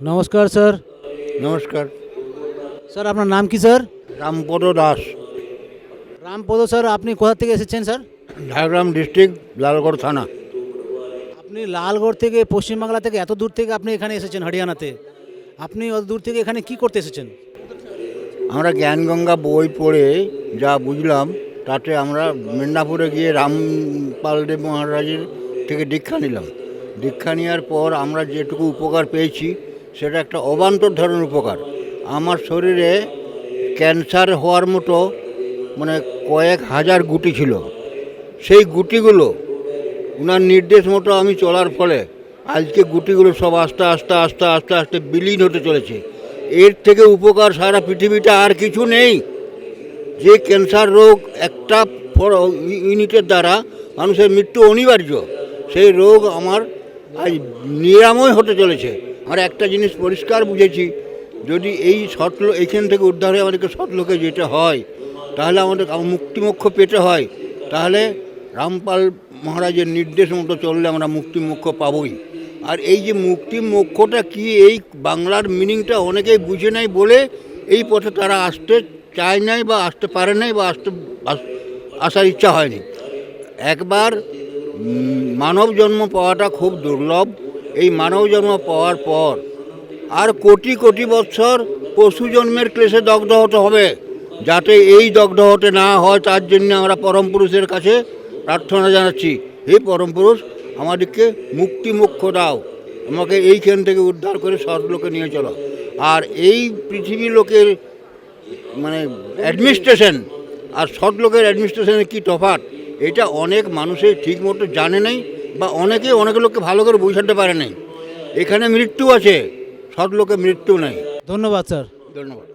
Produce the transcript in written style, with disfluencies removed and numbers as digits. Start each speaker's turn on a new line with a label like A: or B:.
A: নমস্কার স্যার।
B: নমস্কার।
A: স্যার আপনার নাম কি স্যার?
B: রামপদ দাস।
A: রামপদ স্যার, আপনি কোথা থেকে এসেছেন স্যার?
B: ঝাড়গ্রাম ডিস্ট্রিক্ট, লালগড় থানা।
A: আপনি লালগড় থেকে, পশ্চিমবাংলা থেকে এত দূর থেকে আপনি এখানে এসেছেন হরিয়ানাতে। আপনি অত দূর থেকে এখানে কি করতে এসেছেন?
B: আমরা জ্ঞানগঙ্গা বই পড়ে যা বুঝলাম তাতে আমরা মেদিনীপুরে গিয়ে রামপাল দেব মহারাজের থেকে দীক্ষা নিলাম। দীক্ষা নেওয়ার পর আমরা যেটুকু উপকার পেয়েছি সেটা একটা অবান্তর ধরনের উপকার। আমার শরীরে ক্যান্সার হওয়ার মতো মানে কয়েক হাজার গুটি ছিল। সেই গুটিগুলো ওনার নির্দেশ মতো আমি চলার ফলে আজকে গুটিগুলো সব আস্তে আস্তে আস্তে আস্তে আস্তে বিলীন হতে চলেছে। এর থেকে উপকার সারা পৃথিবীতে আর কিছু নেই। যে ক্যান্সার রোগ একটা ইউনিটের দ্বারা মানুষের মৃত্যু অনিবার্য, সেই রোগ আমার আজ নিরাময় হতে চলেছে। আমরা একটা জিনিস পরিষ্কার বুঝেছি, যদি এই এইখান থেকে উদ্ধার হয়ে আমাদেরকে সৎলোকে যেতে হয়, তাহলে আমাদের মুক্তিমোক্ষ পেতে হয়, তাহলে রামপাল মহারাজের নির্দেশ মতো চললে আমরা মুক্তিমোক্ষ পাবই। আর এই যে মুক্তি মোক্ষটা কি, এই বাংলার মিনিংটা অনেকেই বুঝে নাই বলে এই পথে তারা আসতে চায় নাই বা আসতে পারে নাই বা আসার ইচ্ছা হয়নি। একবার মানব জন্ম পাওয়াটা খুব দুর্লভ। এই মানব জন্ম পাওয়ার পর আর কোটি কোটি বৎসর পশু জন্মের ক্লেশে দগ্ধ হতে হবে। যাতে এই দগ্ধ হতে না হয় তার জন্য আমরা পরম পুরুষের কাছে প্রার্থনা জানাচ্ছি, হে পরম পুরুষ, আমাদেরকে মুক্তি মোক্ষ দাও, আমাকে এইখান থেকে উদ্ধার করে সৎলোকে নিয়ে চলো। আর এই পৃথিবী লোকের মানে অ্যাডমিনিস্ট্রেশন আর সৎলোকের অ্যাডমিনিস্ট্রেশনের কী তফাৎ, এটা অনেক মানুষের ঠিক মতো জানে নাই বা অনেক লোককে ভালো করে বোঝাতে পারে নাই। এখানে মৃত্যু আছে, সৎলোকে মৃত্যু নেই।
A: ধন্যবাদ স্যার।
B: ধন্যবাদ।